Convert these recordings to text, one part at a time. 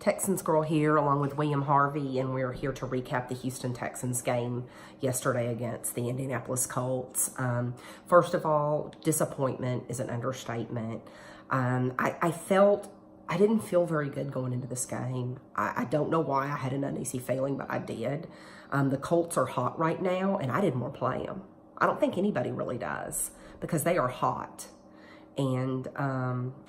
Texans girl here along with William Harvey, and we're here to recap the Houston Texans game yesterday against the Indianapolis Colts. First of all, disappointment is an understatement. I didn't feel very good going into this game. I don't know why I had an uneasy feeling, but I did. The Colts are hot right now, and I didn't want to play them. I don't think anybody really does because they are hot. And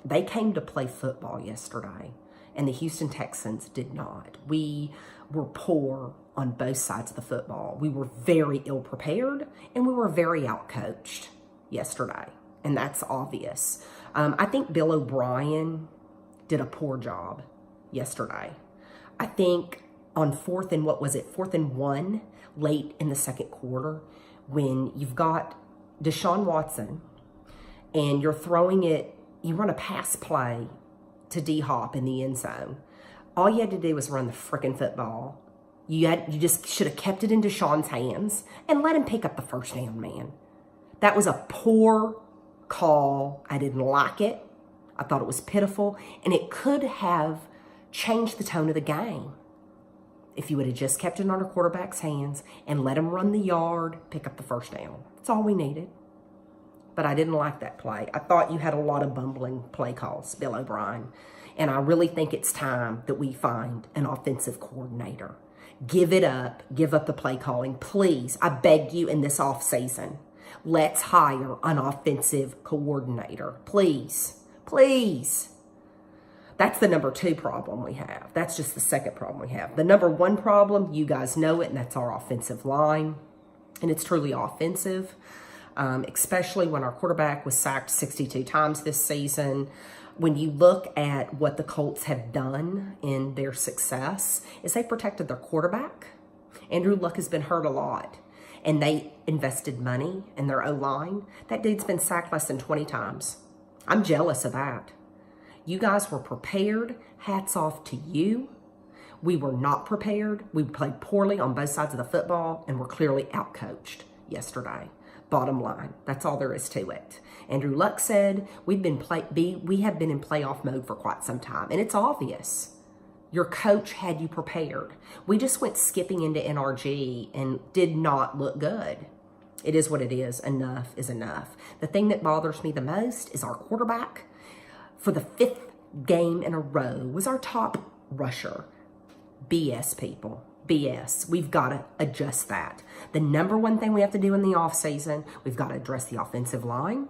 they came to play football yesterday, and the Houston Texans did not. We were poor on both sides of the football. We were very ill-prepared, and we were very outcoached yesterday, and that's obvious. I think Bill O'Brien did a poor job yesterday. I think on fourth and 1, late in the second quarter, when you've got Deshaun Watson, and you're throwing it, you run a pass play to D-Hop in the end zone. All you had to do was run the freaking football. You just should have kept it in Deshaun's hands and let him pick up the first down, man. That was a poor call. I didn't like it. I thought it was pitiful, and it could have changed the tone of the game if you would have just kept it on our quarterback's hands and let him run the yard, pick up the first down. That's all we needed. But I didn't like that play. I thought you had a lot of bumbling play calls, Bill O'Brien. And I really think it's time that we find an offensive coordinator. Give it up. Give up the play calling. Please, I beg you in this offseason, let's hire an offensive coordinator. Please. Please. That's the number 2 problem we have. That's just the second problem we have. The number 1 problem, you guys know it, and that's our offensive line. And it's truly offensive. Especially when our quarterback was sacked 62 times this season. When you look at what the Colts have done in their success, is they protected their quarterback. Andrew Luck has been hurt a lot, and they invested money in their O-line. That dude's been sacked less than 20 times. I'm jealous of that. You guys were prepared. Hats off to you. We were not prepared. We played poorly on both sides of the football, and were clearly outcoached yesterday. Bottom line, that's all there is to it. Andrew Luck said we have been in playoff mode for quite some time, and it's obvious. Your coach had you prepared. We just went skipping into NRG and did not look good. It is what it is. Enough is enough. The thing that bothers me the most is our quarterback, for the 5th game in a row, was our top rusher. BS, people. BS. We've got to adjust that. The number 1 thing we have to do in the offseason, we've got to address the offensive line,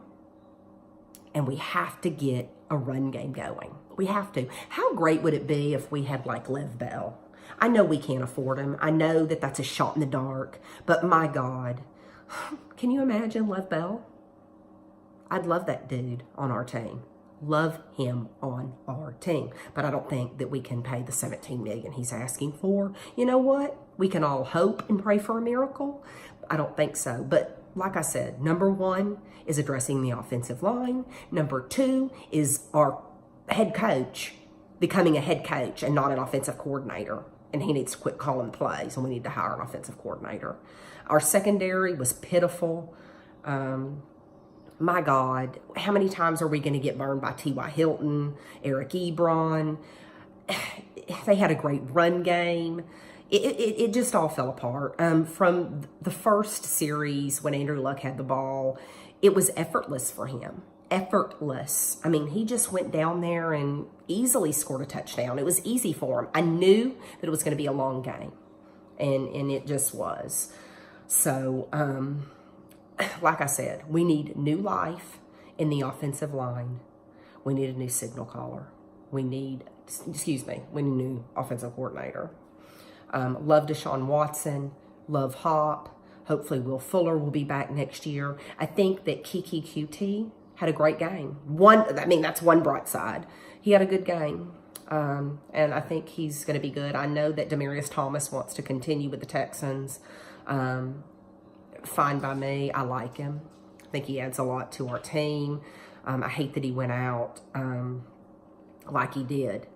and we have to get a run game going. We have to. How great would it be if we had like Lev Bell? I know we can't afford him. I know that that's a shot in the dark, but my God, can you imagine Lev Bell? I'd love that dude on our team. Love him on our team. But I don't think that we can pay the $17 million he's asking for. You know what? We can all hope and pray for a miracle. I don't think so. But like I said, number 1 is addressing the offensive line. Number 2 is our head coach becoming a head coach and not an offensive coordinator. And he needs to quit calling plays, and we need to hire an offensive coordinator. Our secondary was pitiful. My God, how many times are we going to get burned by T.Y. Hilton, Eric Ebron? They had a great run game. It just all fell apart. From the first series when Andrew Luck had the ball, it was effortless for him. Effortless. I mean, he just went down there and easily scored a touchdown. It was easy for him. I knew that it was going to be a long game, and it just was. So, like I said, we need new life in the offensive line. We need a new signal caller. We need a new offensive coordinator. Love Deshaun Watson. Love Hop. Hopefully Will Fuller will be back next year. I think that Kiki QT had a great game. That's one bright side. He had a good game. And I think he's going to be good. I know that Demaryius Thomas wants to continue with the Texans. Fine by me. I like him. I think he adds a lot to our team. I hate that he went out like he did.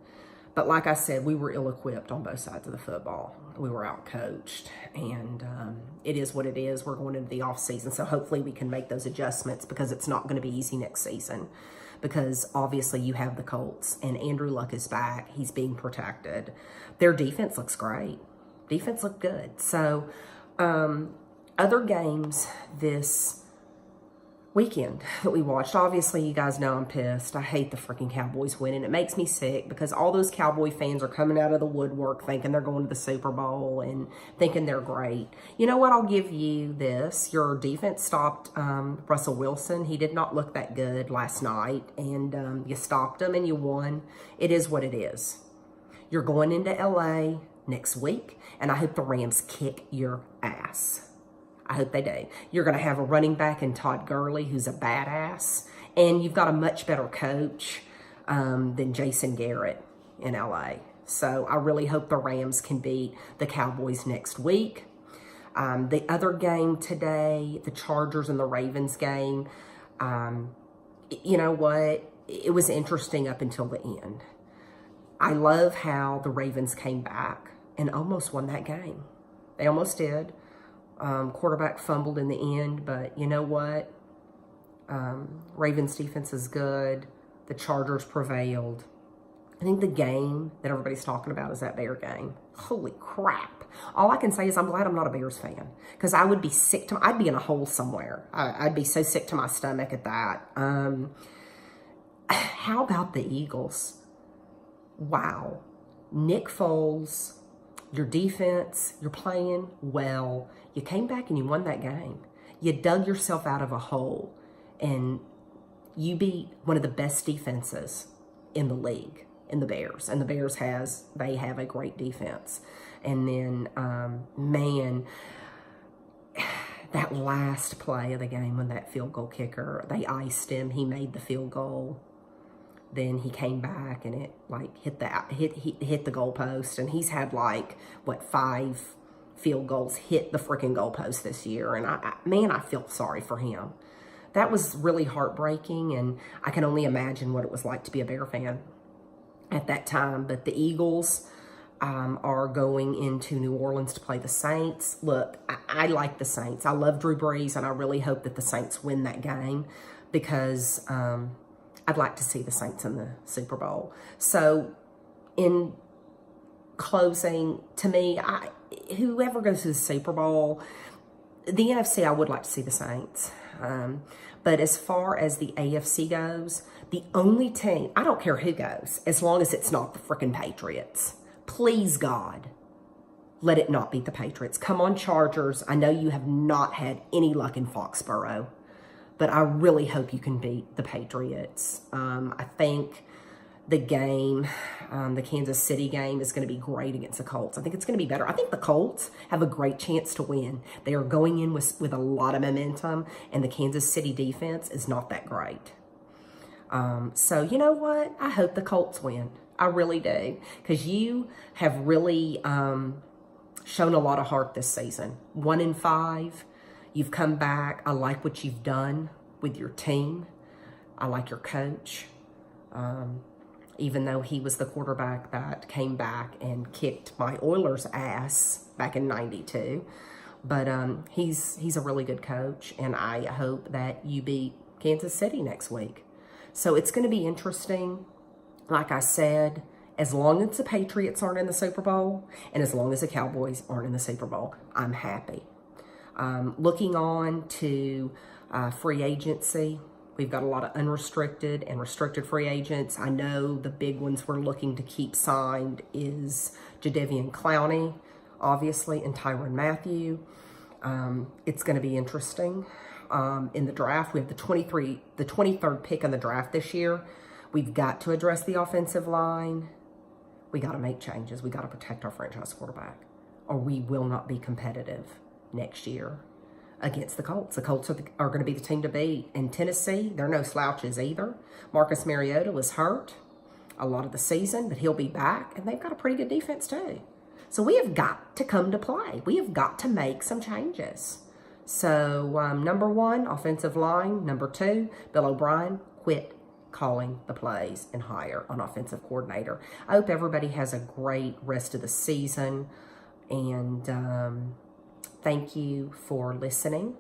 But like I said, we were ill-equipped on both sides of the football. We were out-coached, and it is what it is. We're going into the off-season, so hopefully we can make those adjustments because it's not going to be easy next season. because obviously you have the Colts and Andrew Luck is back. He's being protected. Their defense looks great. Defense looked good. So, other games this weekend that we watched. Obviously, you guys know I'm pissed. I hate the freaking Cowboys winning. It makes me sick because all those Cowboy fans are coming out of the woodwork thinking they're going to the Super Bowl and thinking they're great. You know what? I'll give you this. Your defense stopped Russell Wilson. He did not look that good last night, and you stopped him and you won. It is what it is. You're going into LA next week, and I hope the Rams kick your ass. I hope they do. You're going to have a running back in Todd Gurley, who's a badass. And you've got a much better coach than Jason Garrett in LA. So I really hope the Rams can beat the Cowboys next week. The other game today, the Chargers and the Ravens game, you know what? It was interesting up until the end. I love how the Ravens came back and almost won that game. They almost did. Quarterback fumbled in the end, but you know what? Ravens defense is good. The Chargers prevailed. I think the game that everybody's talking about is that Bear game. Holy crap. All I can say is I'm glad I'm not a Bears fan, because I would be sick to, I'd be in a hole somewhere. I'd be so sick to my stomach at that. How about the Eagles? Wow. Nick Foles, your defense, you're playing well. You came back and you won that game. You dug yourself out of a hole, and you beat one of the best defenses in the league, in the Bears. And the Bears they have a great defense. And then, man, that last play of the game when that field goal kicker, they iced him. He made the field goal. Then he came back and it like hit the goalpost, and he's had like what 5 field goals hit the freaking goalpost this year, and I feel sorry for him. That was really heartbreaking, and I can only imagine what it was like to be a Bear fan at that time. But the Eagles are going into New Orleans to play the Saints. Look, I like the Saints. I love Drew Brees, and I really hope that the Saints win that game, because I'd like to see the Saints in the Super Bowl. So in closing, to me, whoever goes to the Super Bowl, the NFC, I would like to see the Saints. But as far as the AFC goes, the only team, I don't care who goes, as long as it's not the freaking Patriots. Please, God, let it not be the Patriots. Come on, Chargers. I know you have not had any luck in Foxborough, but I really hope you can beat the Patriots. I think the game, the Kansas City game, is going to be great against the Colts. I think it's going to be better. I think the Colts have a great chance to win. They are going in with a lot of momentum, and the Kansas City defense is not that great. So you know what? I hope the Colts win. I really do, because you have really shown a lot of heart this season. 1-5. You've come back. I like what you've done with your team. I like your coach. Even though he was the quarterback that came back and kicked my Oilers' ass back in '92. But he's a really good coach, and I hope that you beat Kansas City next week. So it's going to be interesting. Like I said, as long as the Patriots aren't in the Super Bowl, and as long as the Cowboys aren't in the Super Bowl, I'm happy. Looking on to free agency, we've got a lot of unrestricted and restricted free agents. I know the big ones we're looking to keep signed is Jadeveon Clowney, obviously, and Tyrann Mathieu. It's going to be interesting. In the draft, we have the 23rd pick in the draft this year. We've got to address the offensive line. We got to make changes. We got to protect our franchise quarterback, or we will not be competitive next year against the Colts. The Colts are going to be the team to beat. In Tennessee, they're no slouches either. Marcus Mariota was hurt a lot of the season, but he'll be back, and they've got a pretty good defense too. So we have got to come to play. We have got to make some changes. So number 1, offensive line. Number 2, Bill O'Brien, quit calling the plays and hire an offensive coordinator. I hope everybody has a great rest of the season, and thank you for listening.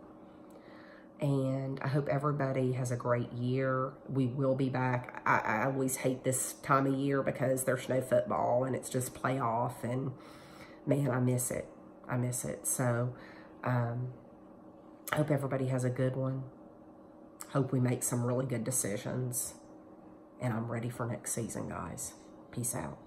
And I hope everybody has a great year. We will be back. I always hate this time of year because there's no football and it's just playoff. And man, I miss it. I miss it. So I hope everybody has a good one. Hope we make some really good decisions. And I'm ready for next season, guys. Peace out.